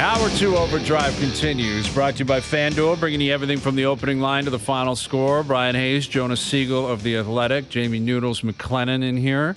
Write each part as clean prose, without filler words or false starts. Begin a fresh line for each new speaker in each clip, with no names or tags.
Hour 2 Overdrive continues. Brought to you by FanDuel, bringing you everything from the opening line to the final score. Bryan Hayes, Jonas Siegel of The Athletic, Jamie Noodles McLennan in here.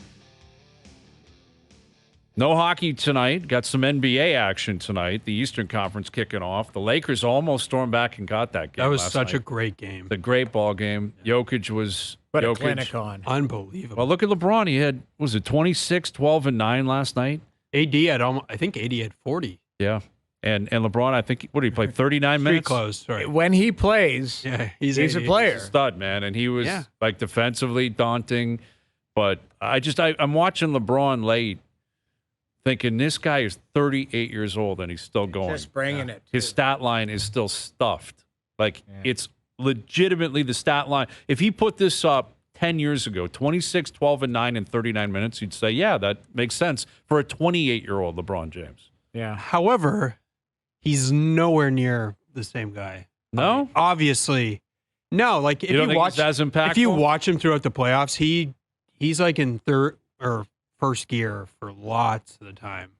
No hockey tonight. Got some NBA action tonight. The Eastern Conference kicking off. The Lakers almost stormed back and got that game.
That was such
night.
a great game.
The great ball game. Jokic was...
But
Jokic,
a clinic on.
Unbelievable.
Well, look at LeBron. He had, was it 26, 12, and 9 last night?
AD had almost, I think AD had 40.
Yeah. And LeBron, I think, what did he play, 39
Pretty
minutes?
close. Sorry.
When he plays,
Yeah,
he's
AD.
a player.
He's a stud, man. And he was,
Yeah.
like, defensively daunting. But I'm watching LeBron late, thinking this guy is 38 years old and he's still going.
Just bringing it.
His stat line is still stuffed. Like, it's legitimately the stat line. If he put this up 10 years ago, 26, 12, and 9 in 39 minutes, you'd say, yeah, that makes sense for a 28-year-old LeBron James.
Yeah.
However, he's nowhere near the same guy.
No?
Obviously. No, like if
You don't
you
think
watch
he's as impactful?
if you watch him throughout the playoffs, he's like in third or first gear for lots of the time.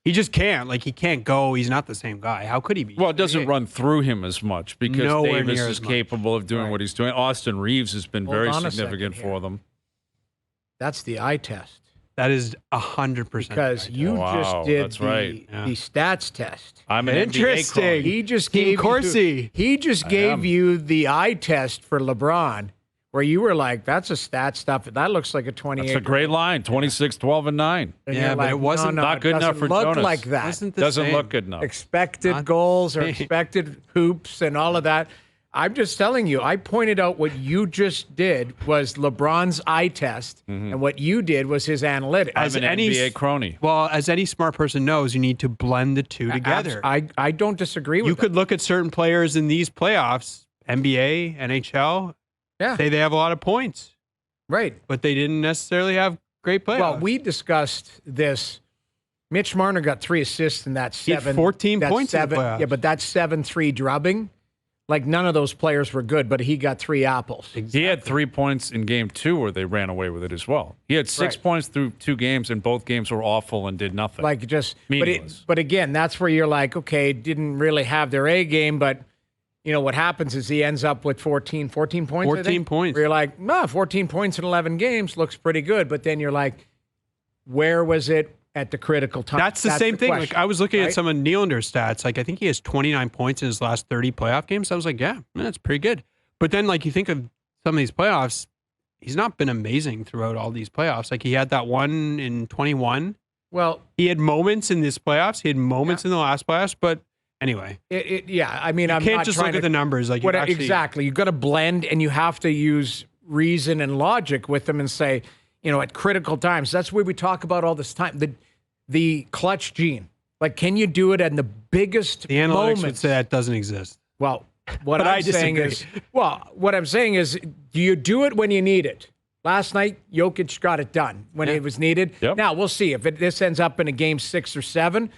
He just can't. Like, he can't go. He's not the same guy. How could he be?
Well, it doesn't run through him as much because
Nowhere
Davis
near
is
as much.
capable of doing
Right.
what he's doing. Austin Reeves has been
Hold
very
on a
significant
second
for
here.
them.
That's the eye test.
That is 100%.
Because
right.
you
Wow,
just did
that's right.
the stats test.
I'm an
Interesting.
NBA
He just
Team
gave
Corsi.
He just
I
gave
am.
you the eye test for LeBron, where you were like, "That's a stat stuff. That looks like a 28."
That's a great line, 26, 12, and 9.
And
Yeah,
you're
but
like,
it wasn't-
no,
Not
it
good enough
doesn't
for
look
Jonas.
like that.
Wasn't the
Doesn't
same.
look good enough.
Expected
Not-
goals or expected hoops and all of that. I'm just telling you, I pointed out what you just did was LeBron's eye test, and what you did was his analytics.
I'm
As
an
any-
NBA crony.
Well, as any smart person knows, you need to blend the two together.
I don't disagree with
You
that.
could look at certain players in these playoffs, NBA, NHL,
Yeah.
say they have a lot of points,
Right.
but they didn't necessarily have great playoffs.
Well, we discussed this. Mitch Marner got 3 assists in that
He had
7.
14
that
points in the
7
playoffs.
Yeah, but that 7-3 drubbing, like none of those players were good, but he got 3 apples.
He had 3 points in game 2 where they ran away with it as well. He had 6
Right.
points through 2 games, and both games were awful and did nothing.
Like just,
Meaningless.
but again, that's where you're like, okay, didn't really have their A game, but you know what happens is he ends up with 14 points. I
14
think,
points.
Where you're like, no, 14 points in 11 games looks pretty good, but then you're like, where was it at the critical time?
That's the same thing.
question,
Like I was looking
right?
at some of Nylander's stats. Like I think he has 29 points in his last 30 playoff games. I was like, yeah, that's pretty good. But then like you think of some of these playoffs, he's not been amazing throughout all these playoffs. Like he had that one in 21.
Well,
He had moments in this playoffs. He had moments in the last playoffs. But anyway,
yeah, I mean,
you
I'm
can't
not
just
trying
look at
to-
the numbers. Like you
What,
actually,
exactly. You've got to blend and you have to use reason and logic with them and say, you know, at critical times, that's where we talk about all this time. The clutch gene. Like, can you do it in the biggest
the analytics
moments?
would say that doesn't exist.
Well, what
But
I'm
I
saying
disagree.
is, what I'm saying is, do you do it when you need it? Last night, Jokic got it done when it was needed.
Yep.
Now, we'll see. If this ends up in a game 6 or 7,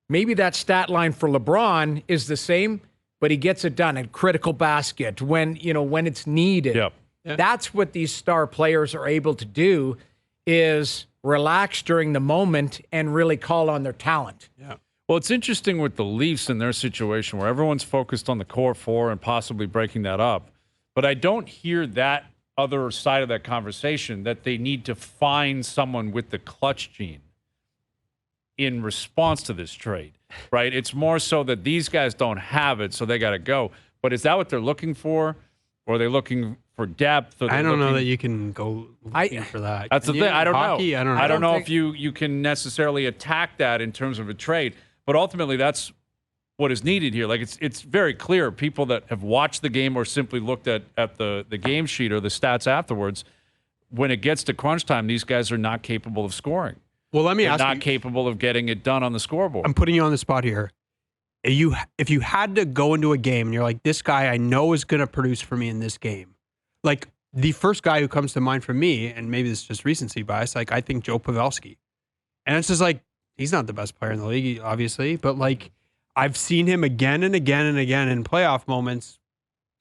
maybe that stat line for LeBron is the same, but he gets it done in critical basket when it's needed.
Yep.
Yeah.
That's what these star players are able to do is relax during the moment and really call on their talent.
Yeah.
Well, it's interesting with the Leafs in their situation where everyone's focused on the core 4 and possibly breaking that up. But I don't hear that other side of that conversation that they need to find someone with the clutch gene in response to this trade, right? It's more so that these guys don't have it, so they got to go. But is that what they're looking for? Or are they looking for depth? Or
I don't know
looking-
that you can go looking for that.
That's the
Can
thing.
you?
I don't
Hockey,
know.
I don't know.
I don't know
think-
if you can necessarily attack that in terms of a trade, but ultimately that's what is needed here. Like it's very clear. People that have watched the game or simply looked at the game sheet or the stats afterwards, when it gets to crunch time, these guys are not capable of scoring.
Well, let me
They're
ask
not
you.
capable of getting it done on the scoreboard.
I'm putting you on the spot here. If you had to go into a game and you're like, this guy I know is going to produce for me in this game, like the first guy who comes to mind for me, and maybe this is just recency bias, like I think Joe Pavelski. And it's just like, he's not the best player in the league, obviously, but like I've seen him again and again and again in playoff moments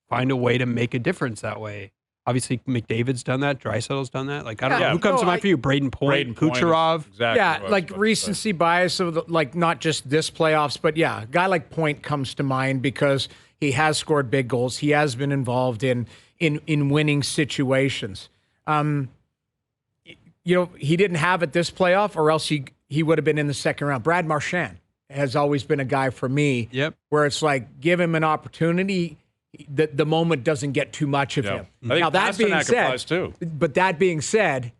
find a way to make a difference that way. Obviously, McDavid's done that. Drysaddle's done that. Like, I don't know.
Yeah.
Who comes
No,
to mind for you? Braden Point, Kucherov.
Exactly what I
Yeah,
was
like
about to
recency bias of like not just this playoffs, but yeah, a guy like Point comes to mind because he has scored big goals. He has been involved in winning situations. He didn't have it this playoff, or else he would have been in the second round. Brad Marchand has always been a guy for me.
Yep.
Where it's like, give him an opportunity. The moment doesn't get too much of him.
I think
Now that being
Pasternak
said,
applies too.
but that being said,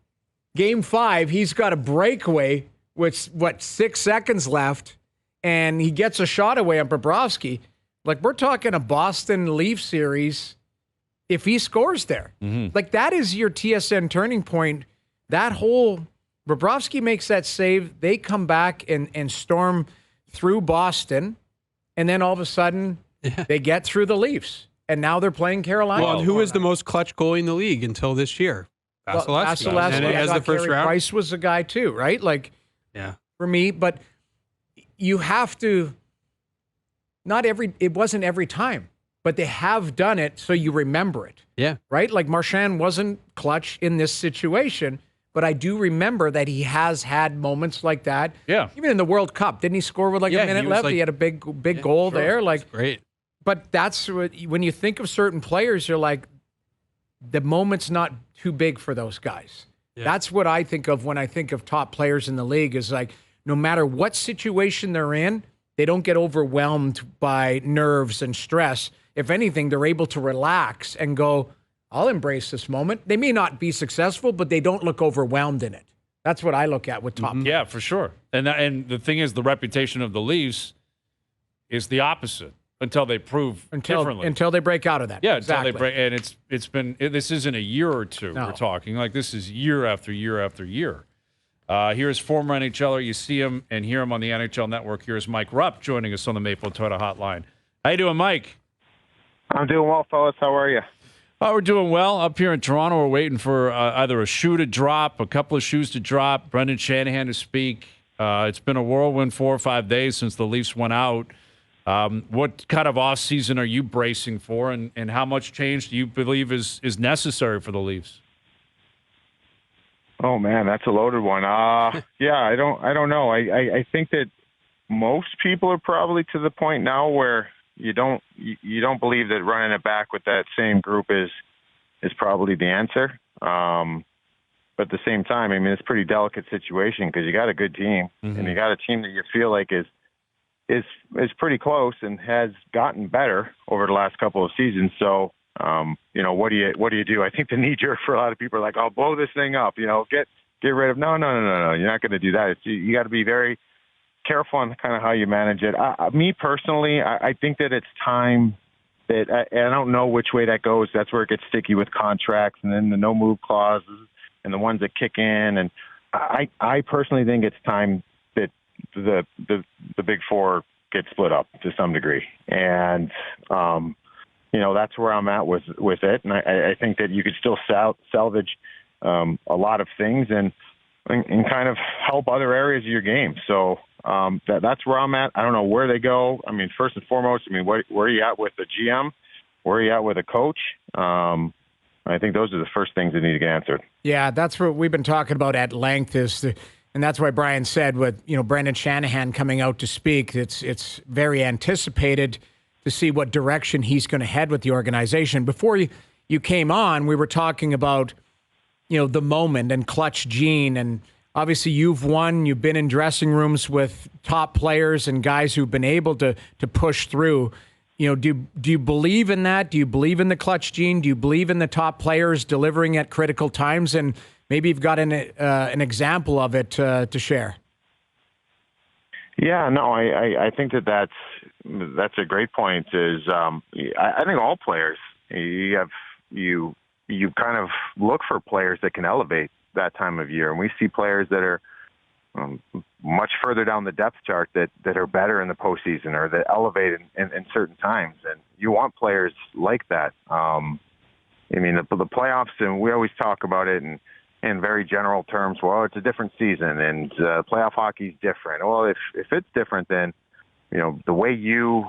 Game 5, he's got a breakaway with 6 seconds left, and he gets a shot away on Bobrovsky. Like, we're talking a Boston Leaf series if he scores there. Like, that is your TSN turning point. That whole Bobrovsky makes that save. They come back and storm through Boston, and then all of a sudden they get through the Leafs, and now they're playing Carolina.
Well, who was the most clutch goalie in the league until this year? Vasilevsky.
And
as the first round.
Price was a guy too, right? Like, for me, but you have to. It wasn't every time, but they have done it, so you remember it.
Yeah.
Right? Like, Marchand wasn't clutch in this situation, but I do remember that he has had moments like that.
Yeah.
Even in the World Cup, didn't he score with a minute left? He had a big goal there. Like,
that's great.
But that's when you think of certain players, you're like, the moment's not too big for those guys. Yeah. That's what I think of when I think of top players in the league, is like, no matter what situation they're in, they don't get overwhelmed by nerves and stress. If anything, they're able to relax and go, I'll embrace this moment. They may not be successful, but they don't look overwhelmed in it. That's what I look at with top players.
Yeah, for sure. And the thing is, the reputation of the Leafs is the opposite until they prove differently.
Until they break out of that.
Yeah,
exactly.
until they break. And it's been this isn't a year or two. No. We're talking like this is year after year after year. Here's former NHLer. You see him and hear him on the NHL Network. Here's Mike Rupp joining us on the Maple Toyota Hotline. How you doing, Mike?
I'm doing well, fellas. How are you?
We're doing well. Up here in Toronto, we're waiting for either a shoe to drop, a couple of shoes to drop, Brendan Shanahan to speak. It's been a whirlwind 4 or 5 days since the Leafs went out. What kind of offseason are you bracing for, and how much change do you believe is necessary for the Leafs?
Oh man, that's a loaded one. Yeah, I don't know. I think that most people are probably to the point now where you don't believe that running it back with that same group is probably the answer. But at the same time, I mean, it's a pretty delicate situation because you got a good team and you got a team that you feel like is pretty close and has gotten better over the last couple of seasons. So, what do you do? I think the knee jerk for a lot of people are like, "I'll blow this thing up." Get rid of. No. You're not going to do that. You got to be very careful on kind of how you manage it. Me personally, I think that it's time that I don't know which way that goes. That's where it gets sticky with contracts and then the no move clauses and the ones that kick in. And I personally think it's time that the big four get split up to some degree. And, that's where I'm at with it. And I think that you could still salvage a lot of things and kind of help other areas of your game. So that's where I'm at. I don't know where they go. I mean, first and foremost, where are you at with the GM? Where are you at with a coach? I think those are the first things that need to get answered.
Yeah, that's what we've been talking about at length and that's why Brian said with, Brendan Shanahan coming out to speak, it's very anticipated to see what direction he's going to head with the organization. Before you came on, we were talking about, the moment and clutch gene. And obviously you've been in dressing rooms with top players and guys who've been able to push through. Do you believe in that? Do you believe in the clutch gene? Do you believe in the top players delivering at critical times? And maybe you've got an example of it to share.
Yeah, no, I think that's a great point. I think all players you kind of look for players that can elevate that time of year, and we see players that are much further down the depth chart that are better in the postseason or that elevate in certain times, and you want players like that. The playoffs, and we always talk about it in very general terms. Well, it's a different season, and playoff hockey is different. Well, if it's different, then the way you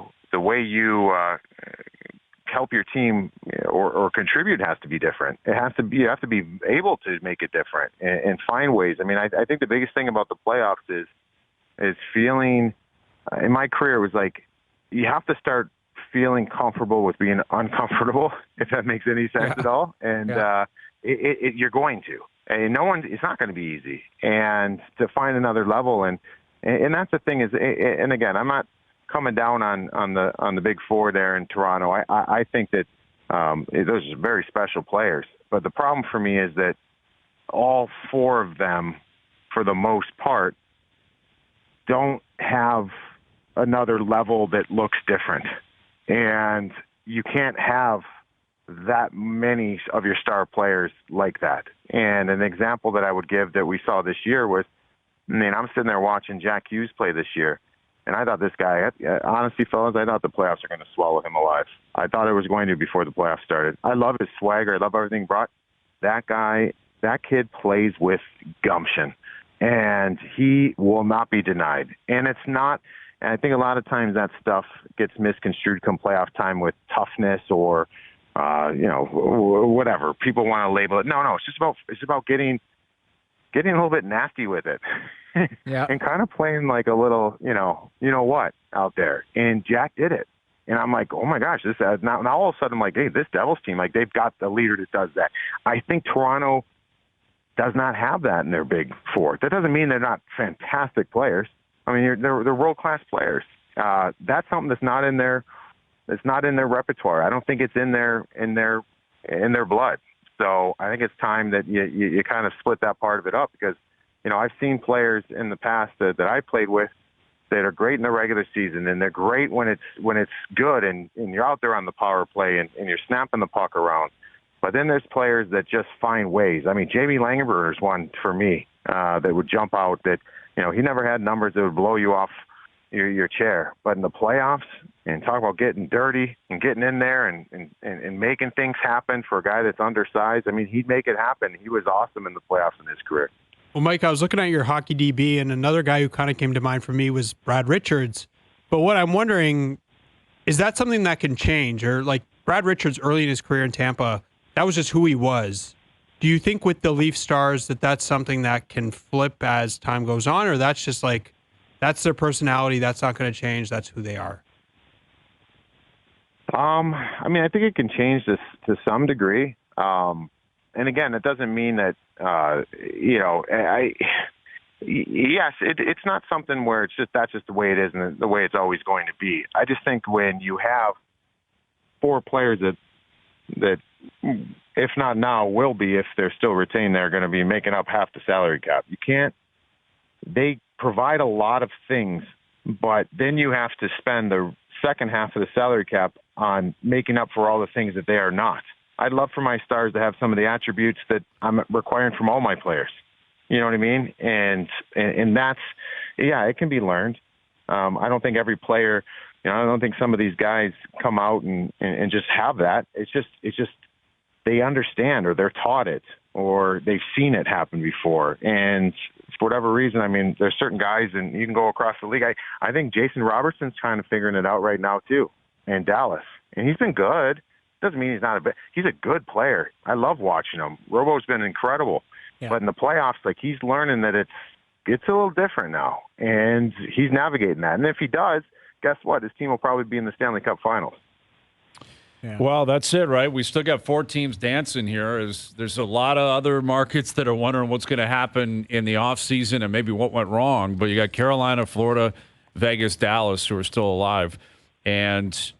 help your team or contribute has to be different. You have to be able to make it different and find ways. I mean, I think the biggest thing about the playoffs is feeling. In my career, it was like you have to start feeling comfortable with being uncomfortable, if that makes any sense at all. And you're going to. And it's not going to be easy. And to find another level, and that's the thing is, and again, I'm not coming down on the big four there in Toronto. I think that those are very special players. But the problem for me is that all four of them, for the most part, don't have another level that looks different. And you can't have that many of your star players like that. And an example that I would give that we saw this year was, I'm sitting there watching Jack Hughes play this year, and I thought this guy, honestly, fellas, I thought the playoffs are going to swallow him alive. I thought it was going to before the playoffs started. I love his swagger. I love everything he brought. That kid plays with gumption, and he will not be denied. And it's not, and I think a lot of times that stuff gets misconstrued come playoff time with toughness or, whatever. People want to label it. No, it's about getting a little bit nasty with it. And kind of playing like a little, what out there. And Jack did it. And I'm like, oh my gosh, this now all of a sudden I'm like, hey, this Devils team, like they've got the leader that does that. I think Toronto does not have that in their big four. That doesn't mean they're not fantastic players. I mean, they're world-class players. That's something that's not in their repertoire. I don't think it's in their blood. So I think it's time that you kind of split that part of it up because, I've seen players in the past that I played with that are great in the regular season and they're great when it's good and you're out there on the power play and you're snapping the puck around. But then there's players that just find ways. I mean, Jamie Langenberger's one for me that would jump out that, he never had numbers that would blow you off your chair. But in the playoffs, and talk about getting dirty and getting in there and making things happen for a guy that's undersized, I mean, he'd make it happen. He was awesome in the playoffs in his career.
Well, Mike, I was looking at your hockey DB, and another guy who kind of came to mind for me was Brad Richards. But what I'm wondering, is that something that can change? Or like Brad Richards early in his career in Tampa, that was just who he was. Do you think with the Leaf Stars that's something that can flip as time goes on, or that's just like, that's their personality, that's not going to change, that's who they are?
I mean, I think it can change this to some degree. And again, it doesn't mean that, yes, it's not something where that's just the way it is and the way it's always going to be. I just think when you have four players that if not now, will be, if they're still retained, they're going to be making up half the salary cap. They provide a lot of things, but then you have to spend the second half of the salary cap on making up for all the things that they are not. I'd love for my Stars to have some of the attributes that I'm requiring from all my players. You know what I mean? And that's, it can be learned. I don't think every player, I don't think some of these guys come out and just have that. It's just they understand or they're taught it or they've seen it happen before. And for whatever reason, I mean, there's certain guys, and you can go across the league. I think Jason Robertson's kind of figuring it out right now too, in Dallas. And he's been good. Doesn't mean he's a good player. I love watching him. Robo's been incredible. Yeah. But in the playoffs, like, he's learning that it's a little different now. And he's navigating that. And if he does, guess what? His team will probably be in the Stanley Cup Finals.
Yeah. Well, that's it, right? We still got 4 teams dancing here. There's a lot of other markets that are wondering what's going to happen in the offseason and maybe what went wrong. But you got Carolina, Florida, Vegas, Dallas, who are still alive. And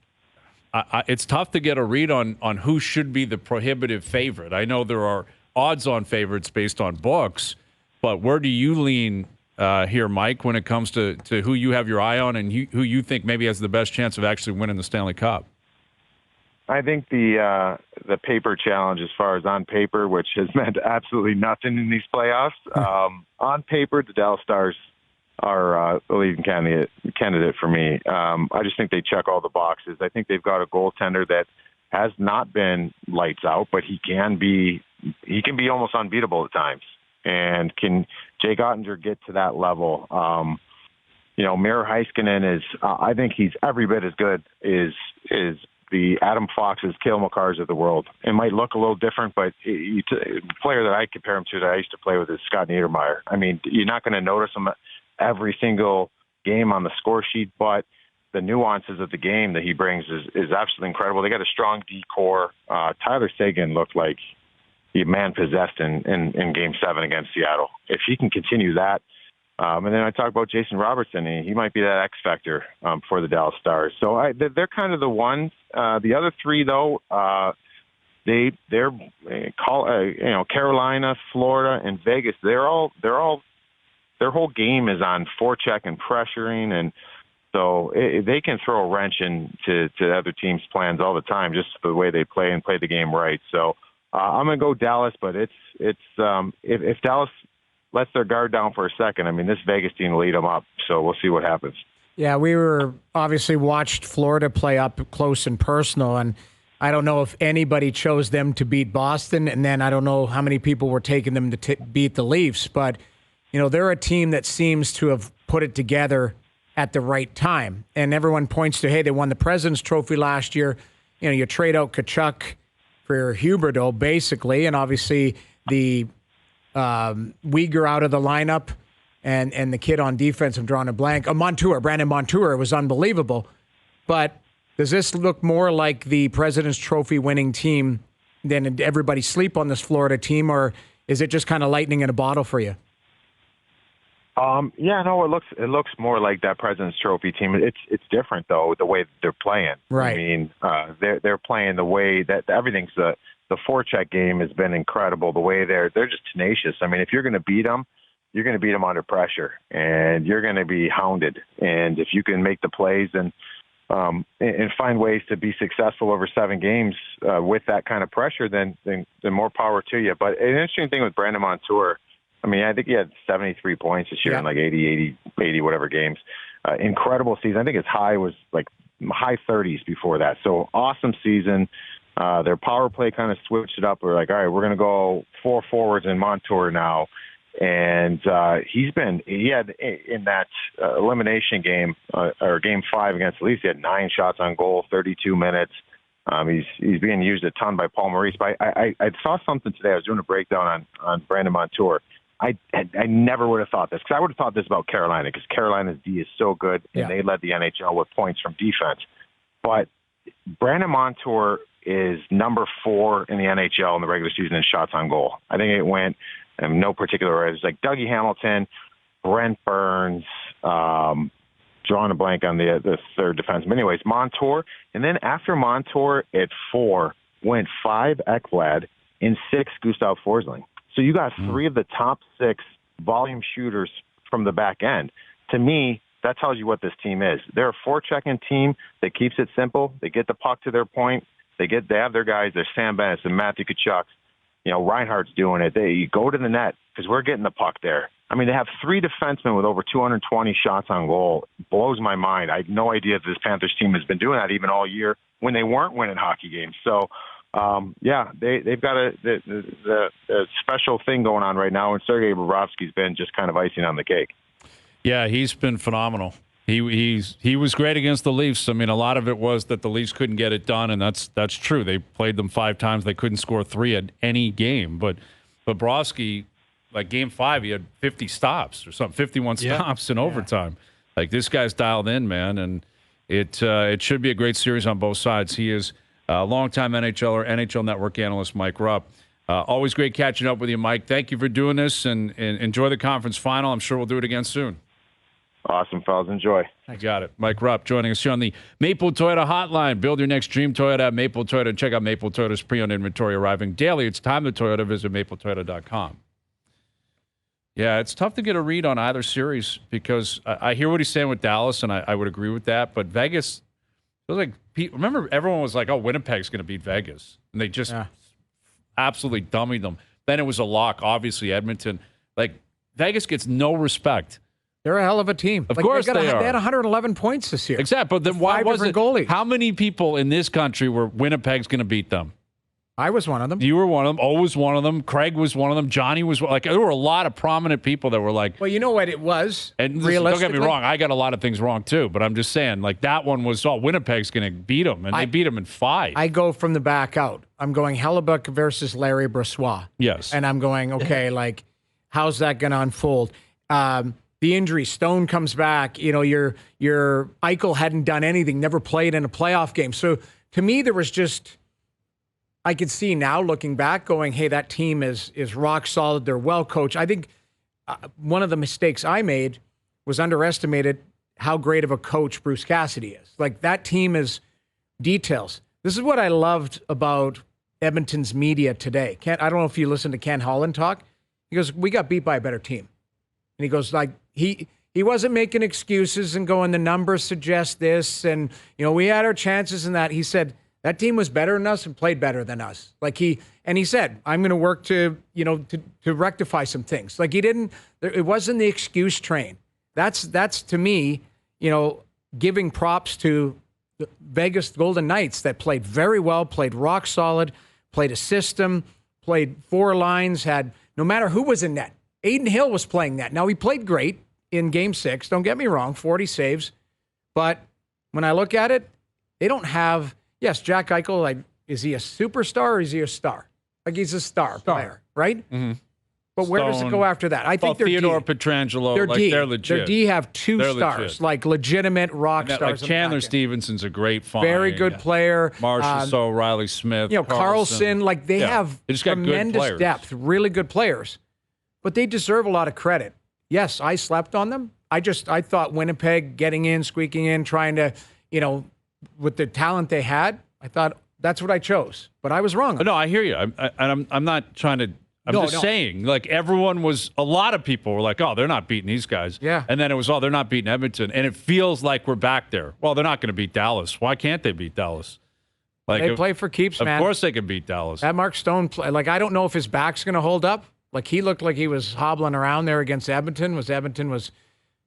it's tough to get a read on who should be the prohibitive favorite. I know there are odds-on favorites based on books, but where do you lean here, Mike, when it comes to who you have your eye on and who you think maybe has the best chance of actually winning the Stanley Cup?
I think the paper challenge, as far as on paper, which has meant absolutely nothing in these playoffs, on paper, the Dallas Stars are the leading candidate for me. I just think they check all the boxes. I think they've got a goaltender that has not been lights out, but he can be almost unbeatable at times. And can Jake Ottinger get to that level? Miro Heiskanen is, I think he's every bit as good as the Adam Foxes, Cale Makars of the world. It might look a little different, but the player that I compare him to that I used to play with is Scott Niedermayer. I mean, you're not going to notice him every single game on the score sheet, but the nuances of the game that he brings is absolutely incredible. They got a strong D-core. Tyler Seguin looked like he man-possessed in Game 7 against Seattle. If he can continue that, and then I talk about Jason Robertson. He might be that X factor for the Dallas Stars. So they're kind of the ones. The other three, though, they're Carolina, Florida, and Vegas. Their whole game is on forecheck and pressuring, and so they can throw a wrench into other teams' plans all the time, just the way they play and play the game right. So I'm going to go Dallas, but if Dallas lets their guard down for a second, I mean, this Vegas team will eat them up. So we'll see what happens.
Yeah, we were obviously watched Florida play up close and personal, and I don't know if anybody chose them to beat Boston, and then I don't know how many people were taking them to beat the Leafs, but they're a team that seems to have put it together at the right time. And everyone points to, hey, they won the President's Trophy last year. You trade out Tkachuk for Huberdeau, basically, and obviously the Uyghur out of the lineup and the kid on defense, I'm drawing a blank. Brandon Montour was unbelievable. But does this look more like the President's Trophy winning team than everybody sleep on this Florida team, or is it just kind of lightning in a bottle for you?
It looks more like that President's Trophy team. It's different though, the way they're playing.
Right.
I mean, they're playing the way that everything's the forecheck game has been incredible. The way they're just tenacious. I mean, if you're going to beat them, you're going to beat them under pressure, and you're going to be hounded. And if you can make the plays and find ways to be successful over 7 games with that kind of pressure, then more power to you. But an interesting thing with Brandon Montour. I mean, I think he had 73 points this year in like 80 whatever games. Incredible season. I think his high was like high 30s before that. So awesome season. Their power play kind of switched it up. We're like, all right, we're going to go 4 forwards in Montour now. And he had in that elimination game or Game 5 against the Leafs, he had 9 shots on goal, 32 minutes. He's being used a ton by Paul Maurice. But I saw something today. I was doing a breakdown on Brandon Montour. I never would have thought this, because I would have thought this about Carolina, because Carolina's D is so good, and they led the NHL with points from defense. But Brandon Montour is number 4 in the NHL in the regular season in shots on goal. I think it went in no particular order. It's like Dougie Hamilton, Brent Burns, drawing a blank on the third defenseman. Anyways, Montour. And then after Montour at 4 went 5 Ekblad and 6 Gustav Forsling. So you got 3 of the top 6 volume shooters from the back end. To me, that tells you what this team is. They're a forechecking team that keeps it simple. They get the puck to their point. They have their guys. There's Sam Bennett and Matthew Tkachuk. Reinhardt's doing it. They go to the net because we're getting the puck there. I mean, they have 3 defensemen with over 220 shots on goal. It blows my mind. I had no idea this Panthers team has been doing that even all year when they weren't winning hockey games. So, they've got a special thing going on right now, and Sergei Bobrovsky's been just kind of icing on the cake.
Yeah, he's been phenomenal. He was great against the Leafs. I mean, a lot of it was that the Leafs couldn't get it done, and that's true. They played them 5 times. They couldn't score 3 at any game. But Bobrovsky, like Game 5, he had 50 stops or something, 51 stops in overtime. Like, this guy's dialed in, man, and it should be a great series on both sides. He is a longtime NHLer, NHL Network analyst Mike Rupp. Always great catching up with you, Mike. Thank you for doing this, and enjoy the conference final. I'm sure we'll do it again soon.
Awesome, fellas. Enjoy.
I got it. Mike Rupp joining us here on the Maple Toyota Hotline. Build your next dream Toyota at Maple Toyota. And check out Maple Toyota's pre-owned inventory arriving daily. It's time to Toyota. Visit mapletoyota.com. Yeah, it's tough to get a read on either series, because I hear what he's saying with Dallas, and I would agree with that. But Vegas, it was like, remember, everyone was like, oh, Winnipeg's going to beat Vegas. And they just absolutely dummied them. Then it was a lock, obviously, Edmonton. Like, Vegas gets no respect.
They're a hell of a team.
Of course they are.
They had 111 points this year.
Exactly. But then why was it?
Goalies.
How many people in this country were Winnipeg's going to beat them?
I was one of them.
You were one of them. O was one of them. Craig was one of them. Johnny was like, there were a lot of prominent people that were like.
Well, you know what it was?
And listen, don't get me wrong. I got a lot of things wrong too, but I'm just saying, like that one was, Winnipeg's going to beat them, and they beat them in 5.
I go from the back out. I'm going Hellebuck versus Larry Brossoit.
Yes.
And I'm going, okay, like, how's that going to unfold? The injury, Stone comes back. You know, your Eichel hadn't done anything, never played in a playoff game. So to me, there was just. I could see now looking back going, hey, that team is rock solid. They're well coached. I think one of the mistakes I made was underestimated how great of a coach Bruce Cassidy is. Like that team is details. This is what I loved about Edmonton's media today. I don't know if you listened to Ken Holland talk. He goes, we got beat by a better team. And he goes, like, he wasn't making excuses and going, the numbers suggest this. And, you know, we had our chances in that. He said, that team was better than us and played better than us. Like he said, I'm going to work to rectify some things. Like it wasn't the excuse train. That's to me, giving props to the Vegas Golden Knights that played very well, played rock solid, played a system, played 4 lines, had no matter who was in net. Aiden Hill was playing that. Now he played great in Game 6. Don't get me wrong, 40 saves. But when I look at it, they don't have. Yes, Jack Eichel, like, is he a superstar or is he a star? Like, he's a star player, right? Mm-hmm. But where does it go after that? I think
Theodore Pietrangelo, they're legit.
Their D have 2 stars,
legit.
like legitimate rock stars.
Like Chandler Stevenson's a great find.
Very good player.
Marchessault, Riley Smith,
Carlson. Like they have tremendous depth, really good players. But they deserve a lot of credit. Yes, I slept on them. I thought Winnipeg getting in, squeaking in, trying to, with the talent they had, I thought that's what I chose. But I was wrong.
No, I hear you. I'm not trying to. I'm just saying, like, a lot of people were like, oh, they're not beating these guys.
Yeah.
And then it was, they're not beating Edmonton. And it feels like we're back there. Well, they're not going to beat Dallas. Why can't they beat Dallas? Like,
they play for keeps, man.
Of course they can beat Dallas.
That Mark Stone play, like, I don't know if his back's going to hold up. Like, he looked like he was hobbling around there against Edmonton. Edmonton was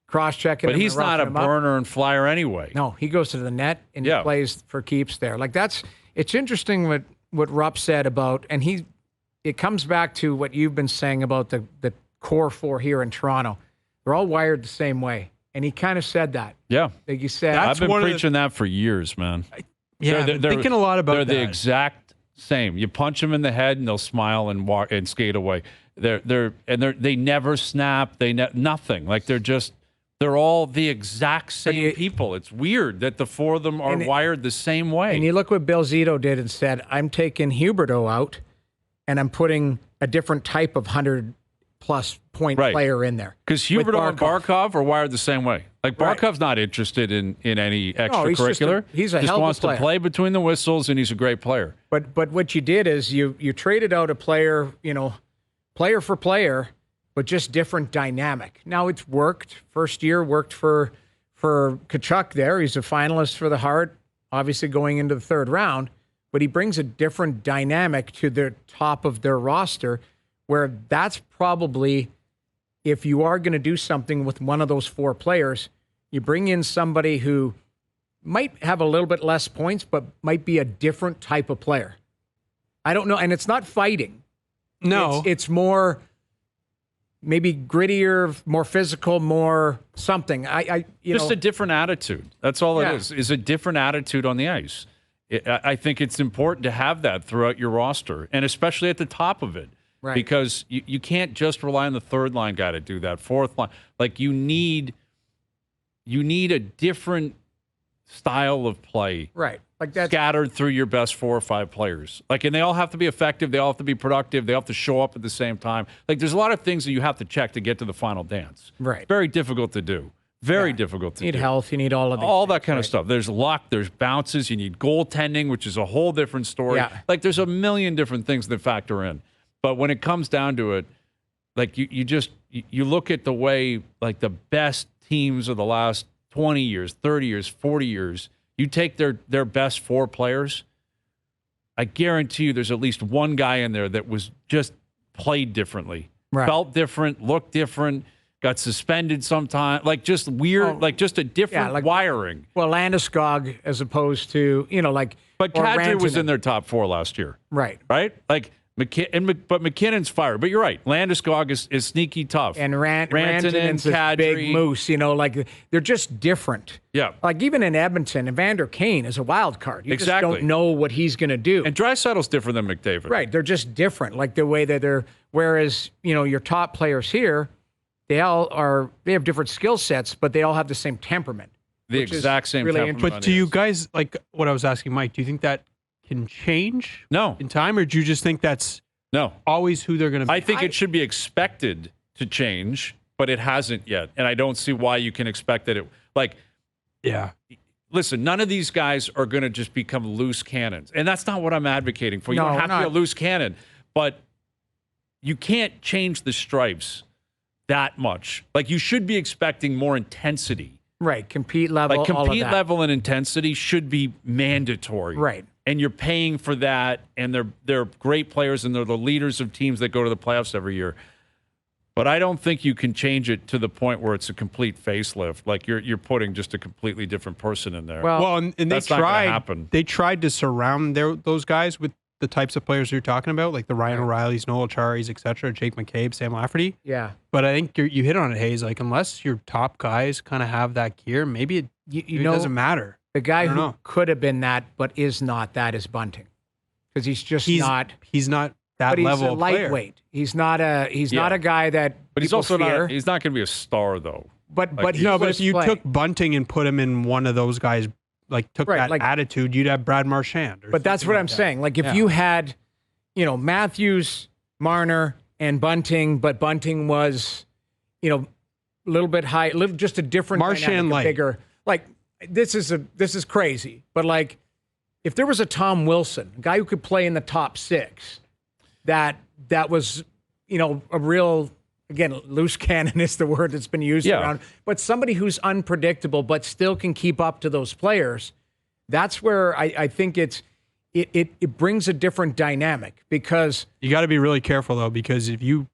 cross-checking him.
But he's not a burner and flyer anyway.
No, he goes to the net and he plays for keeps there. Like, it's interesting what Rupp said about, and it comes back to what you've been saying about the core 4 here in Toronto. They're all wired the same way. And he kind of said that.
Yeah.
Like you said.
I've been preaching that for years, man.
Yeah, they're thinking a lot about that.
They're the exact same. You punch them in the head and they'll smile and walk and skate away. They never snap. Nothing. Like they're all the exact same people. It's weird that the 4 of them are wired the same way.
And you look what Bill Zito did and said, I'm taking Huberdeau out and I'm putting a different type of 100-plus point player in there.
Because Huberdeau and Barkov are wired the same way. Like, Barkov's not interested in any extracurricular.
He's a hell of a player.
Just wants to play between the whistles, and he's a great player.
But what you did is you traded out a player, player for player, but just different dynamic. Now it's worked. First year worked for Tkachuk there. He's a finalist for the Hart, obviously going into the 3rd round. But he brings a different dynamic to the top of their roster, where that's probably, if you are going to do something with one of those 4 players, you bring in somebody who might have a little bit less points, but might be a different type of player. I don't know. And it's not fighting.
No.
It's more maybe grittier, more physical, more something.
Just a different attitude. That's all it is a different attitude on the ice. I think it's important to have that throughout your roster, and especially at the top of it. Right. Because you can't just rely on the 3rd line guy to do that. 4th line. Like, you need a different style of play.
Right. Like that
scattered through your best 4 or 5 players. Like, and they all have to be effective. They all have to be productive. They all have to show up at the same time. Like, there's a lot of things that you have to check to get to the final dance.
Right.
Very difficult to do. Very difficult to do.
You need health. You need all of
all that kind of stuff. There's luck. There's bounces. You need goaltending, which is a whole different story.
Yeah.
Like, there's a million different things that factor in. But when it comes down to it, like, you look at the way, like, the best teams of the last 20 years, 30 years, 40 years, you take their best 4 players, I guarantee you there's at least one guy in there that was just played differently, felt different, looked different, got suspended sometime. Like just weird, like just a different wiring.
Well, Landeskog as opposed to,
But
or
Kadri was
Rantanen.
in their top 4 last year.
Right.
Right? Like, but McKinnon's fired. But you're right. Landeskog is sneaky tough.
And
Rantanen,
Rantanen's this big
Kadri.
moose, they're just different.
Yeah.
Like even in Edmonton, Evander Kane is a wild card. You just don't know what he's going to do.
And Draisaitl's different than McDavid.
Right. They're just different. Like the way that they're, whereas, your top players here, they have different skill sets, but they all have the same temperament.
The exact same
really
temperament.
But do you guys, like what I was asking Mike, do you think that can change in time, or do you just think that's always who they're going to be?
I think it should be expected to change, but it hasn't yet. And I don't see why you can expect that listen, none of these guys are going to just become loose cannons. And that's not what I'm advocating for. You don't have to be a loose cannon, but you can't change the stripes that much. Like you should be expecting more intensity.
Right. Compete level.
Like
all of
compete
that.
level and intensity should be mandatory.
Right.
And you're paying for that, and they're great players, and they're the leaders of teams that go to the playoffs every year. But I don't think you can change it to the point where it's a complete facelift. Like you're putting just a completely different person in there.
Well, and
that's
they
not gonna
tried.
happen.
They tried to surround those guys with the types of players you're talking about, like the Ryan O'Reillys, Noel Acharis, etc., Jake McCabe, Sam Lafferty.
Yeah.
But I think you hit on it, Hayes. Like unless your top guys kind of have that gear, maybe it doesn't matter.
The guy who could have been that but is not that is Bunting, because he's not.
He's not that
but
level
he's a
of player.
lightweight. He's not a guy that.
But he's
people
also
fear.
not. He's not going to be a star though.
But
Like,
he
No, but
was
if you
playing.
took Bunting and put him in one of those guys, like took that attitude, you'd have Brad Marchand.
But that's what I'm saying. Like if you had, Matthews, Marner, and Bunting, but Bunting was, a little bit high, just a different
Marchand
dynamic,
light.
bigger. Like this is crazy. But like, if there was a Tom Wilson, a guy who could play in the top 6, that was, a real. Again, loose cannon is the word that's been used around. But somebody who's unpredictable but still can keep up to those players, that's where I think it brings a different dynamic, because
you got to be really careful though, because if you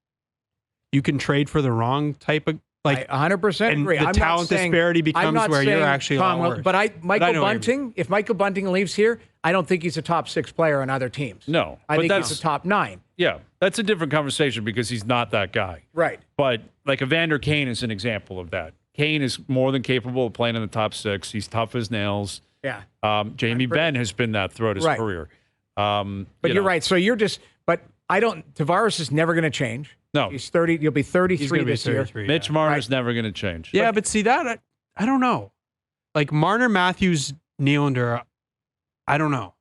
can trade for the wrong type of
I 100%
and
agree.
the
I'm
talent
not saying,
disparity
I'm
becomes
not
where you're
saying
actually a lot worse.
But
I
Michael
know what you
Bunting, if Michael Bunting leaves here, I don't think he's a top 6 player on other teams.
No,
I
but
think
that's
he's a top 9.
Yeah, that's a different conversation because he's not that guy.
Right.
But like Evander Kane is an example of that. Kane is more than capable of playing in the top 6. He's tough as nails.
Yeah.
Jamie Benn has been that throughout his career.
But you're right. So Tavares is never going to change.
No.
He's 30. You'll be 33
He's gonna be
this year.
33,
Mitch Marner's never going to change.
Yeah, but see that I don't know. Like Marner, Matthews, Nylander, I don't know.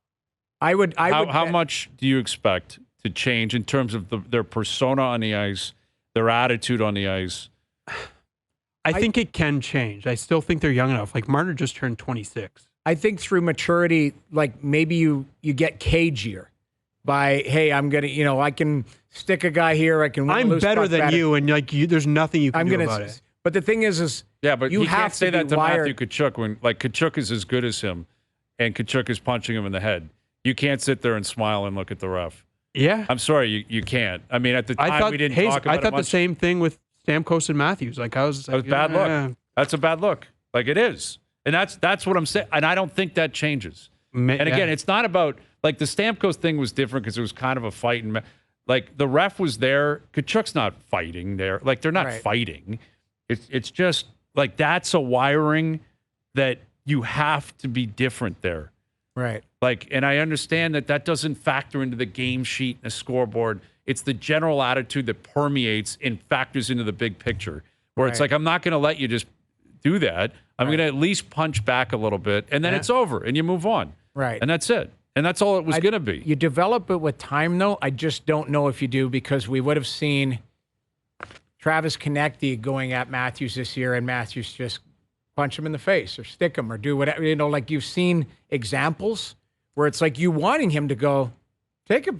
How much do you expect to change in terms of their persona on the ice, their attitude on the ice?
I think it can change. I still think they're young enough. Like Marner just turned 26.
I think through maturity, like maybe you get cagier by, hey, I'm gonna, I can stick a guy here. I can.
I'm better than you, and there's nothing you can do about it.
But the thing is
yeah, but
you
you
have
can't say
to
that
be
to
wired.
Matthew Tkachuk when Tkachuk is as good as him, and Tkachuk is punching him in the head. You can't sit there and smile and look at the ref.
Yeah,
I'm sorry, you can't. I mean, at the time we didn't talk about it
I thought
much.
the same thing with Stamkos and Matthews. Like that was
bad look. That's a bad look. Like it is, and that's what I'm saying. And I don't think that changes. And again, it's not about like the Stamkos thing was different because it was kind of a fight, and like the ref was there. Tkachuk's not fighting there. Like they're not fighting. It's just like that's a wiring that you have to be different there.
Right.
Like, and I understand that doesn't factor into the game sheet and the scoreboard. It's the general attitude that permeates and factors into the big picture. Where it's like, I'm not going to let you just do that. I'm going to at least punch back a little bit, and then it's over, and you move on.
Right.
And that's it. And that's all it was going to be.
You develop it with time, though. I just don't know if you do, because we would have seen Travis Konecny going at Matthews this year, and Matthews just punch him in the face or stick him or do whatever. Like you've seen examples where it's like you wanting him to go take a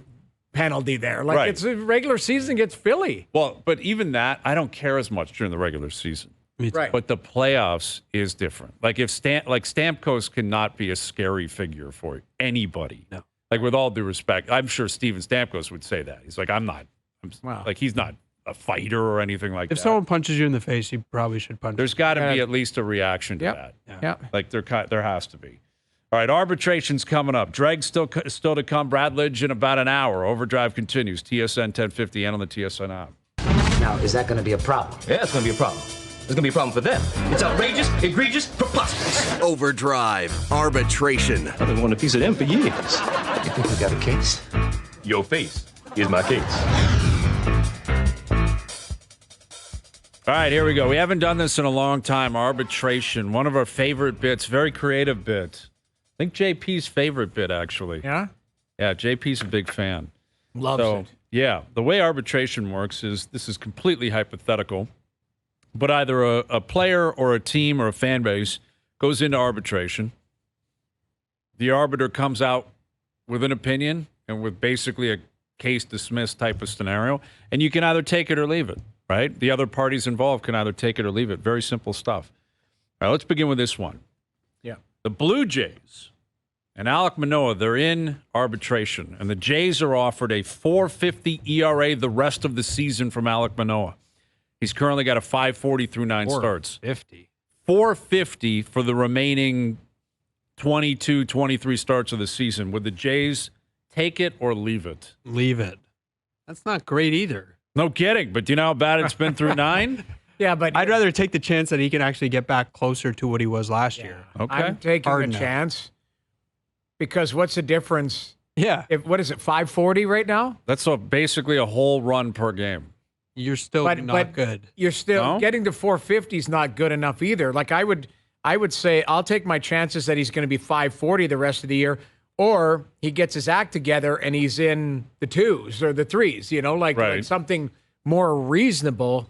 penalty there. Like it's a regular season against Philly.
Well, but even that, I don't care as much during the regular season.
Right.
But the playoffs is different. Like if Stamkos cannot be a scary figure for anybody.
No.
Like with all due respect, I'm sure Steven Stamkos would say that. He's like, I'm not. Like he's not a fighter or anything like
If
that.
someone punches you in the face, you probably should punch.
There's got to be at least a reaction to that.
Yeah.
Like there has to be. All right, arbitration's coming up. Dreg's still to come. Brad Lidge in about an hour. Overdrive continues. TSN 1050 and on the TSN app.
Now, is that going to be a problem?
Yeah, it's going to be a problem. It's going to be a problem for them. It's outrageous, egregious, preposterous.
Overdrive Arbitration.
I've been wanting a piece of them for years.
You think we got a case?
Your face is my case.
All right, here we go. We haven't done this in a long time. Arbitration, one of our favorite bits, very creative bit. I think JP's favorite bit, actually.
Yeah?
Yeah, JP's a big fan.
Loves it.
Yeah, the way arbitration works is this is completely hypothetical, but either a player or a team or a fan base goes into arbitration. The arbiter comes out with an opinion and with basically a case dismissed type of scenario, and you can either take it or leave it, right? The other parties involved can either take it or leave it. Very simple stuff. All right, let's begin with this one.
Yeah.
The Blue Jays and Alec Manoah, they're in arbitration, and the Jays are offered a 4.50 ERA the rest of the season from Alec Manoah. He's currently got a 5.40 through 9 starts.
50.
4.50 for the remaining 22, 23 starts of the season. Would the Jays take it or leave it?
Leave it. That's not great either.
No kidding, but do you know how bad it's been through 9?
Yeah, but
I'd rather take the chance that he can actually get back closer to what he was last year.
Okay.
I'm taking
Hard
a
enough.
chance because what's the difference?
Yeah.
What is it, 540 right now?
That's basically a whole run per game.
You're still not good.
You're still
No?
getting to 450 is not good enough either. Like I would say I'll take my chances that he's going to be 540 the rest of the year, or he gets his act together and he's in the 2s or the 3s, like
Right.
something more reasonable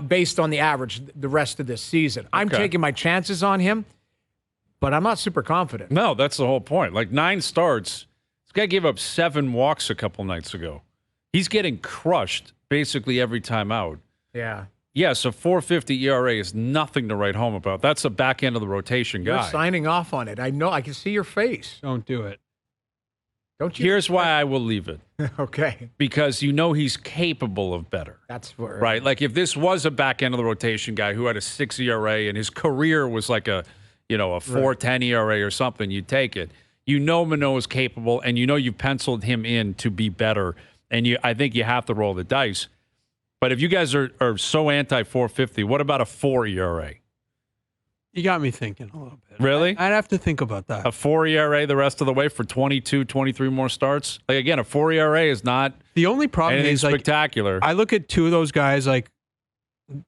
based on the average the rest of this season. I'm
Okay.
taking my chances on him, but I'm not super confident.
No, that's the whole point. Like 9 starts, this guy gave up 7 walks a couple nights ago. He's getting crushed basically every time out.
Yeah.
Yes, a 4.50 ERA is nothing to write home about. That's a back end of the rotation
You're
guy.
signing off on it. I know. I can see your face.
Don't do it.
Don't you?
Here's why I will leave it.
Okay.
Because he's capable of better.
That's where.
Right? Like if this was a back end of the rotation guy who had a 6 ERA and his career was like a 4.10 ERA or something, you'd take it. Manoah is capable, and you've penciled him in to be better. And I think you have to roll the dice. But if you guys are so anti-450, what about a 4 ERA?
You got me thinking a little bit.
Really?
I'd have to think about that.
A 4 ERA the rest of the way for 22, 23 more starts? Like, again, a 4 ERA is not
The only problem
anything
is, like,
spectacular.
I look at 2 of those guys, like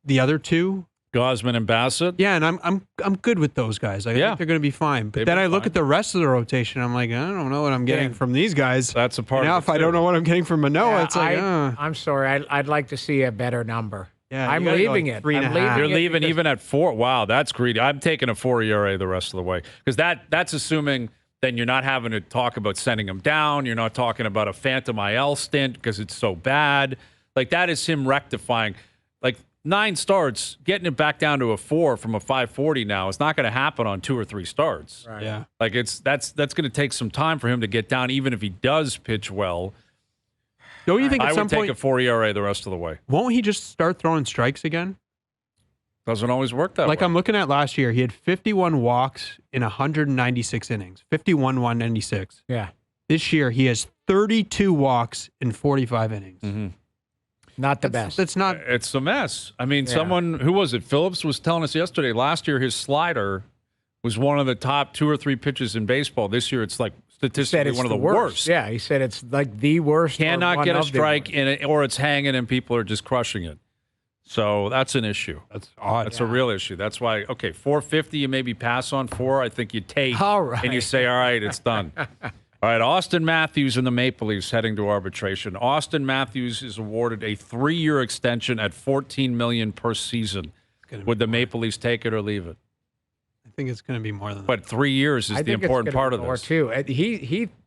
the other 2.
Gosman and Bassett?
Yeah, and I'm good with those guys. I
Yeah.
think they're going to be fine. But
They've
then
been
I look
fine.
at the rest of the rotation. I'm like, I don't know what I'm getting
Yeah.
from these guys.
That's a part
now,
of it,
if I don't
too.
know what I'm getting from Manoah, it's like,
I'm sorry. I'd like to see a better number.
Yeah,
I'm
you gotta go
leaving
like
it.
3.5.
I'm leaving
You're
it
leaving
because-
even at 4. Wow, that's greedy. I'm taking a 4 ERA the rest of the way because that's assuming then you're not having to talk about sending him down. You're not talking about a phantom IL stint because it's so bad. Like that is him rectifying. Like 9 starts, getting it back down to a 4 from a 5.40 now. It's not going to happen on 2 or 3 starts.
Right.
Yeah.
Like that's going to take some time for him to get down, even if he does pitch well.
Don't you think
I
at some
would take
point,
a 4 ERA the rest of the way.
won't he just start throwing strikes again?
Doesn't always work that
Like
way.
I'm looking at last year, he had 51 walks in 196 innings, 196.
Yeah.
This year, he has 32 walks in 45 innings.
Mm-hmm.
Not the best.
That's not.
It's a mess. I mean,
Yeah.
someone, who was it? Phillips was telling us yesterday, last year his slider was one of the top 2 or 3 pitches in baseball. This year it's like
He said
statistically
it's
one of the
worst.
worst.
Yeah, he said it's like the worst. or
Cannot
one
get a
of the
strike
worst.
in it, or it's hanging and people are just crushing it. So that's an issue.
That's odd.
That's a real issue. That's why, okay, 450, you maybe pass on 4. I think you take
All right.
and you say, all right, it's done. All right, Auston Matthews and the Maple Leafs heading to arbitration. Auston Matthews is awarded a 3-year extension at $14 million per season. Would the Maple Leafs take it or leave it?
I think it's going to be more than that.
But 3 years is
I
the
think it's
important
gonna
part
be
of
more
this.
too.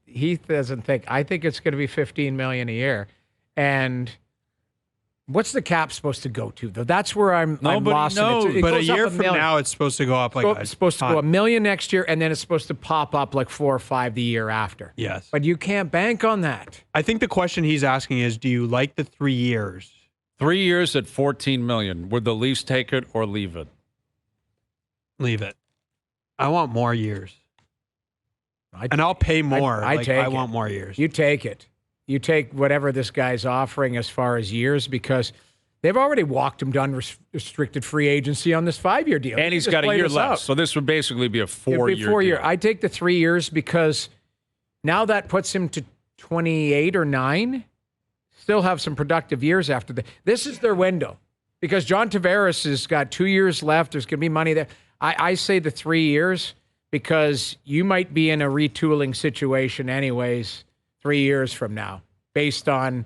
He doesn't think. I think it's going to be $15 million a year, and what's the cap supposed to go to though? That's where I'm
Nobody
lost.
knows.
In it. It
But a
goes up
year from
million.
now, it's supposed to go up like
It's supposed to go $1 million next year, and then it's supposed to pop up like 4 or 5 the year after.
Yes.
But you can't bank on that.
I think the question he's asking is, do you like the 3 years
3 years at $14 million. Would the Leafs take it or leave it?
Leave it. I want more years. And I'll pay more. I want more years.
You take it. You take whatever this guy's offering as far as years, because they've already walked him down restricted free agency on this 5-year deal.
And he's got a year left. So this would basically be a 4-year deal.
I take the 3 years because now that puts him to 28 or 9. Still have some productive years after that. This is their window because John Tavares has got 2 years left. There's going to be money there. I say the 3 years because you might be in a retooling situation anyways 3 years from now based on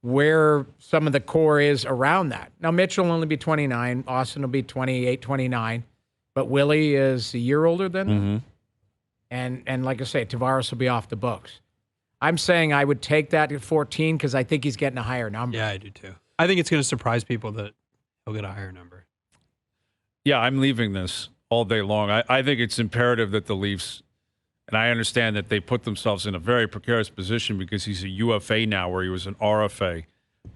where some of the core is around that. Now, Mitch will only be 29. Auston will be 28, 29. But Willie is a year older than them. And like I say, Tavares will be off the books. I'm saying I would take that at 14 because I think he's getting a higher number.
Yeah, I do too. I think it's going to surprise people that he'll get a higher number.
Yeah, I'm leaving this all day long. I think it's imperative that the Leafs, and I understand that they put themselves in a very precarious position because he's a UFA now where he was an RFA,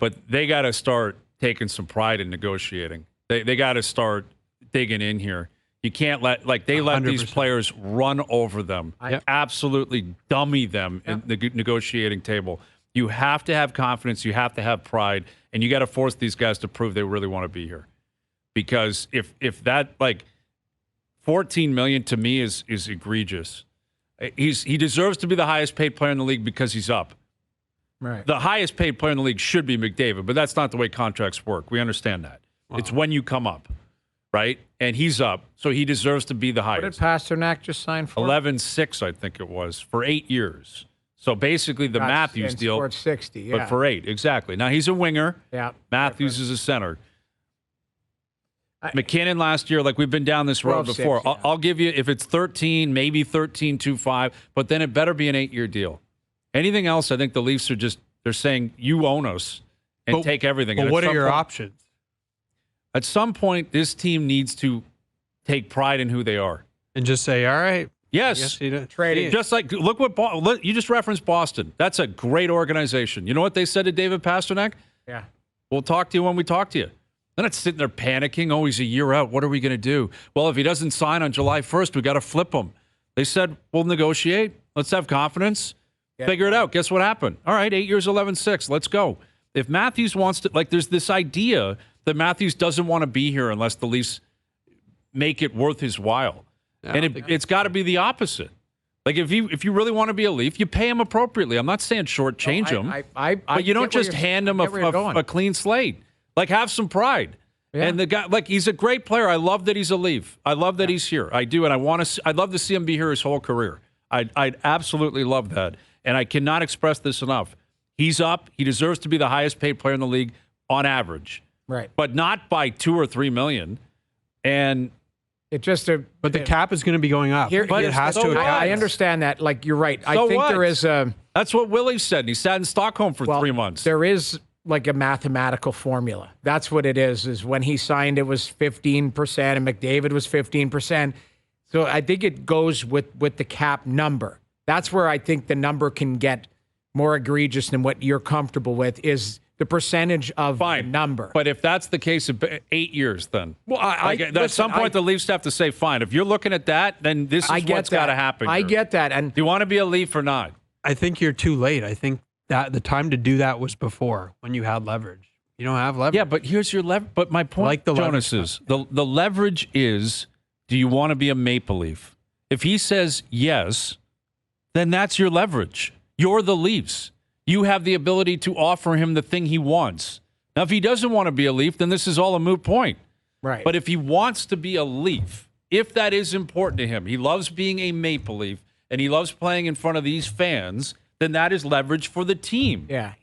but they got to start taking some pride in negotiating. They got to start digging in here. You can't let they let 100%. These players run over them, absolutely dummy them in the negotiating table. You have to have confidence. You have to have pride, and you got to force these guys to prove they really want to be here. Because if that $14 million to me is egregious. He deserves to be the highest paid player in the league because he's up.
Right.
The highest paid player in the league should be McDavid, but that's not the way contracts work. We understand that. Wow. It's when you come up. Right? And he's up, so he deserves to be the highest.
What did Pasternak just sign for?
11.6, I think it was, for 8 years. So basically the Matthews deal.
Scored 60, yeah.
But for 8, exactly. Now he's a winger.
Yeah.
Matthews is a center. McKinnon last year, we've been down this road before.
6, yeah.
I'll give you, if it's 13, maybe 13.25, but then it better be an 8-year deal. Anything else, I think the Leafs are they're saying, you own us and take everything.
But what are your options?
At some point, this team needs to take pride in who they are.
And just say, all right.
Yes.
Trading.
Just look what you just referenced Boston. That's a great organization. You know what they said to David Pasternak?
Yeah.
We'll talk to you when we talk to you. They're not sitting there panicking. Oh, he's a year out. What are we going to do? Well, if he doesn't sign on July 1st, we got to flip him. They said, we'll negotiate. Let's have confidence. Figure it out. Guess what happened? All right, 8 years, 11.6. Let's go. If Matthews wants to, there's this idea that Matthews doesn't want to be here unless the Leafs make it worth his while. And it's got to be the opposite. If you really want to be a Leaf, you pay him appropriately. I'm not saying shortchange him, but you don't just hand him a clean slate. Have some pride. Yeah. And the guy, he's a great player. I love that he's a Leaf. I love that he's here. I do, and I'd love to see him be here his whole career. I'd absolutely love that, and I cannot express this enough. He's up. He deserves to be the highest paid player in the league on average.
Right.
But not by $2 or $3 million. And
but the cap is going to be going up. It has to.
I understand that. You're right.
So
I think there is
that's what Willie said. He sat in Stockholm for 3 months.
There is a mathematical formula. That's what it is when he signed, it was 15% and McDavid was 15%. So I think it goes with the cap number. That's where I think the number can get more egregious than what you're comfortable with is the percentage of the number.
But if that's the case of 8 years, then at some point the Leafs have to say, fine. If you're looking at that, then this is what's got to happen.
I get that. And
do you want to be a Leaf or not?
I think you're too late. I think that the time to do that was before when you had leverage. You don't have leverage.
Yeah, but here's your leverage. But my point, Jonas, is the leverage is, do you want to be a Maple Leaf? If he says yes, then that's your leverage. You're the Leafs. You have the ability to offer him the thing he wants. Now, if he doesn't want to be a Leaf, then this is all a moot point.
Right.
But if he wants to be a Leaf, if that is important to him, he loves being a Maple Leaf, and he loves playing in front of these fans, then that is leverage for the team.
Yeah.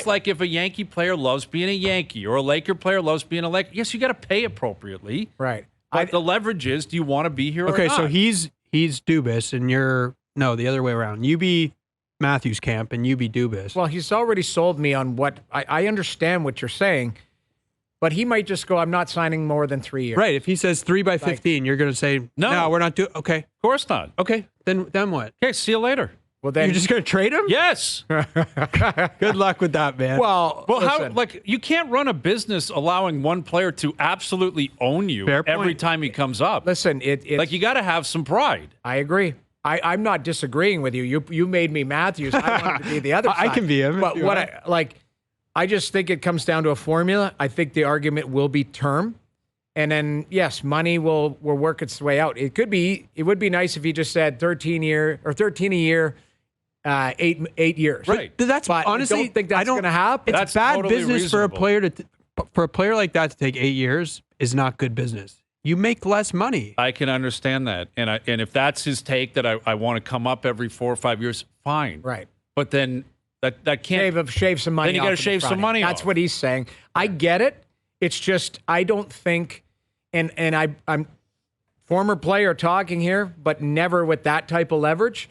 Like if a Yankee player loves being a Yankee or a Laker player loves being a Laker, yes, you got to pay appropriately.
Right.
But the leverage is, do you want to be here or not?
Okay, so he's Dubas, and you're, no, the other way around. You be Matthews camp and you be Dubas.
Well, he's already sold me on what I understand what you're saying, but he might just go, I'm not signing more than 3 years.
Right. If he says 3 by 15, you're going to say, no, we're not doing. Okay,
of course not.
Okay, then what?
Okay, see you later.
Well, then
You're just going to trade him?
Yes.
Good luck with that, man.
Well,
How?
listen,
Like, you can't run a business allowing one player to absolutely own you
Fair
every
point.
time he comes up.
listen. It's
Like, you got to have some pride.
I agree. I'm not disagreeing with you. You made me Matthews. I wanted to be the other
I
side.
can be him if
But
you
what
want.
I just think it comes down to a formula. I think the argument will be term. And then, yes, money will work its way out. It would be nice if you just said 13 a year, 8 years.
Right.
That's
But
honestly,
I don't think that's going to happen.
It's
That's
bad
totally
business for a
reasonable.
player like that to take 8 years is not good business. You make less money.
I can understand that. And if that's his take, that I want to come up every 4 or 5 years, fine.
Right.
But then that can't.
Shave some money
Then you
off
gotta
on the
shave some
front end.
money
That's
off.
what he's saying. I get it. It's just I don't think, and I'm former player talking here, but never with that type of leverage.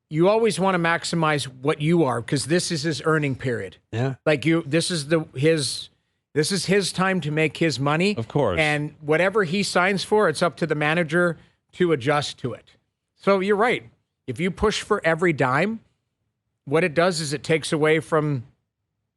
You always want to maximize what you are because this is his earning period.
Yeah.
Like this is his time to make his money.
Of course.
And whatever he signs for, it's up to the manager to adjust to it. So you're right. If you push for every dime, what it does is it takes away from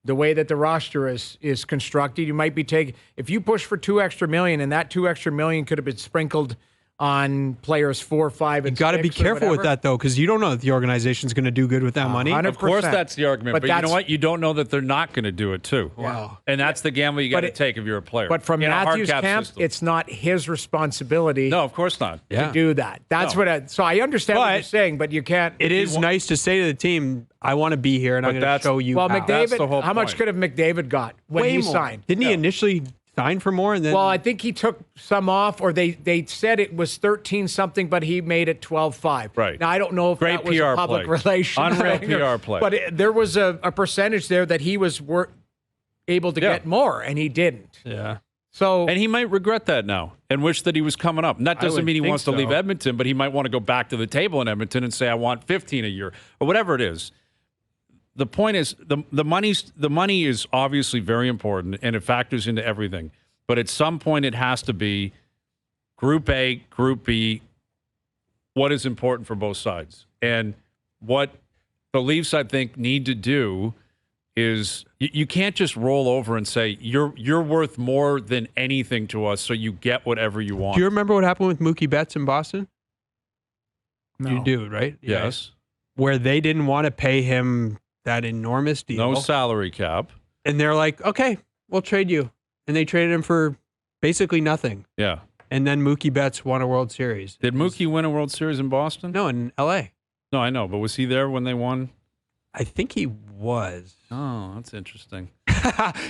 the way that the roster is constructed. You might be taking, if you push for $2 extra million and that $2 extra million could have been sprinkled on players 4, 5, and
You got to be
6 or
careful with
whatever.
that, though, because you don't know if the organization's going to do good with that money.
100%.
Of course, that's the argument. But you know
that's-
what? You don't know that they're not going to do it too.
Wow.
And that's the gamble you got to
But it-
take if you're a player.
But from
in a hard
Matthews'
cap
camp,
system.
it's not his responsibility
no, of course not.
Yeah.
to do that. That's
No.
so I understand what
But
you're saying, but you can't.
It is nice to say to the team, I want to be here, and I'm
But
going to
that's-
show you
Well,
how.
That's the
McDavid,
whole
how much
point.
could have McDavid got when
Way
he
more.
signed?
Didn't he initially sign for more? And then
Well, I think he took some off, or they said it was 13 something, but he made it 12.5.
Right.
Now I don't know if
Great
that was
PR
a public
play.
relations
Unreal
thing or-
PR play.
but there was a percentage there that he was able to
Yeah.
get more, and he didn't.
yeah.
So
And he might regret that now and wish that he was coming up. And that doesn't
would
mean he
think
wants to leave
so.
Edmonton, but he might want to go back to the table in Edmonton and say, I want 15 a year or whatever it is. The point is the money is obviously very important and it factors into everything. But at some point it has to be Group A, Group B, what is important for both sides. And what the Leafs, I think, need to do is you can't just roll over and say you're worth more than anything to us, so you get whatever you want.
Do you remember what happened with Mookie Betts in Boston?
No.
You do, right?
Yes.
Where they didn't want to pay him that enormous deal.
No salary cap.
And they're like, okay, we'll trade you. And they traded him for basically nothing.
Yeah.
And then Mookie Betts won a World Series.
Did Mookie win a World Series in Boston?
No, in L.A.
No, I know, but was he there when they won?
I think he was.
Oh, that's interesting.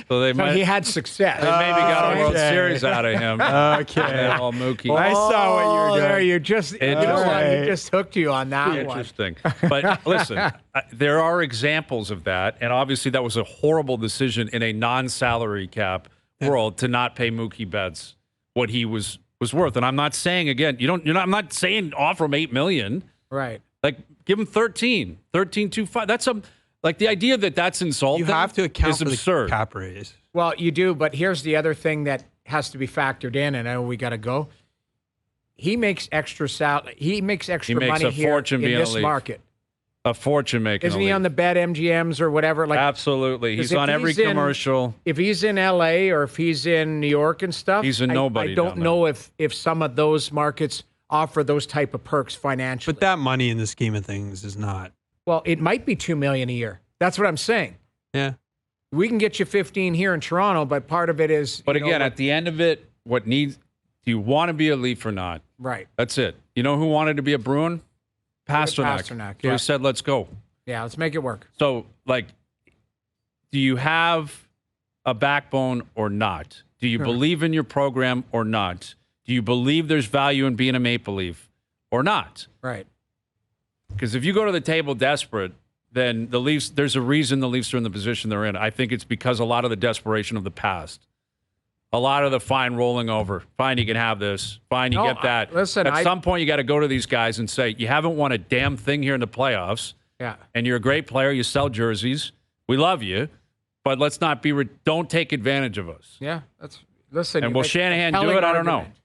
So they
So
might
he had success.
they maybe got a World
Okay.
Series out of him.
Okay.
Oh, Mookie.
I saw what you were doing.
There, you just, you know
Interesting.
what, he just hooked you on that one.
Interesting. But listen, there are examples of that, and obviously that was a horrible decision in a non-salary cap world to not pay Mookie Betts what he was worth. And I'm not saying again, I'm not saying offer him $8 million.
Right.
Like give him 13.25. That's like the idea that that's insulting.
You have to account
is
for
absurd.
the cap raise.
Well, you do, but here's the other thing that has to be factored in, and I know we got to go. He makes extra salary. He makes extra
makes
money
a
here
fortune
in
being a
this
Leaf.
market.
A fortune making.
Isn't he on the Bet MGMs or whatever? Like,
Absolutely.
'cause
He's
if
on every
he's in-
commercial.
if he's in LA or if he's in New York and stuff,
He's a nobody
I don't
down there.
know if some of those markets offer those type of perks financially.
But that money in the scheme of things is not.
well, it might be $2 million a year. That's what I'm saying.
Yeah.
We can get you 15 here in Toronto, but part of it is.
But
you know,
again,
what-
at the end of it, do you want to be a Leaf or not?
right.
That's it. You know who wanted to be a Bruin? Pasternak.
Pasternak,
So
yeah.
he said, let's go.
Yeah, let's make it work.
So, like, do you have a backbone or not? Do you believe in your program or not? Do you believe there's value in being a Maple Leaf or not?
Right.
Because if you go to the table desperate, then the Leafs, there's a reason the Leafs are in the position they're in. I think it's because a lot of the desperation of the past. A lot of the fine rolling over. Fine, you can have this. Fine, you
No,
get that.
listen,
At some point, you got to go to these guys and say, you haven't won a damn thing here in the playoffs,
Yeah.
and you're a great player. You sell jerseys. We love you, but let's not be. Don't take advantage of us.
Yeah. Listen.
And
you
will
make a
Shanahan do
compelling
it? I don't know.
argument.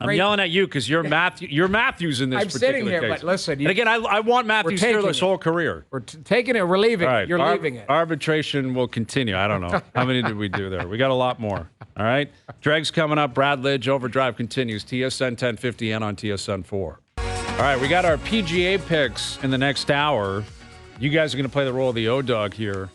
I'm yelling at you because you're Matthews in this
I'm
particular
sitting here,
case.
but listen.
And again, I want Matthews here
taking
his
it.
whole career.
We're taking it. We're leaving
All
it.
right.
You're leaving it.
Arbitration will continue. I don't know. How many did we do there? We got a lot more. All right. Dreg's coming up. Brad Lidge, OverDrive continues. TSN 1050 and on TSN 4. All right. We got our PGA picks in the next hour. You guys are going to play the role of the O-Dog here.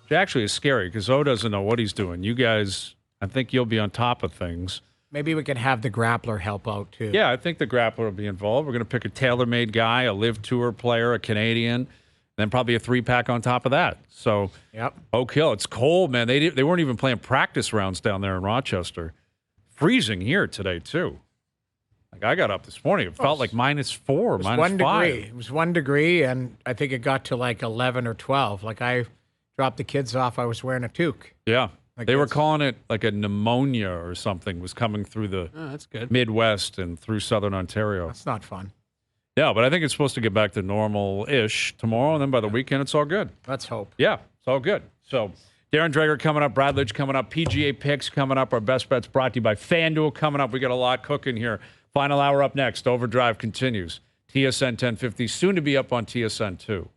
Which actually is scary because O doesn't know what he's doing. You guys, I think you'll be on top of things.
Maybe we can have the grappler help out too.
Yeah, I think the grappler will be involved. We're going to pick a tailor-made guy, a live tour player, a Canadian, then probably a 3-pack on top of that. So,
Yep.
Oak Hill, it's cold, man. They weren't even playing practice rounds down there in Rochester. Freezing here today too. Like I got up this morning, it felt like -4,
It was
-5.
1 degree. It was 1 degree, and I think it got to like 11 or 12. Like I dropped the kids off. I was wearing a toque.
Yeah,
Like
they were
it's-
calling it like a pneumonia or something was coming through the
Oh, that's good.
Midwest and through southern Ontario.
That's not fun.
Yeah, but I think it's supposed to get back to normal-ish tomorrow, and then by the weekend, it's all good.
Let's hope.
Yeah, it's all good. So Darren Dreger coming up, Brad Lidge coming up, PGA picks coming up, our best bets brought to you by FanDuel coming up. We got a lot cooking here. Final hour up next. OverDrive continues. TSN 1050, soon to be up on TSN 2.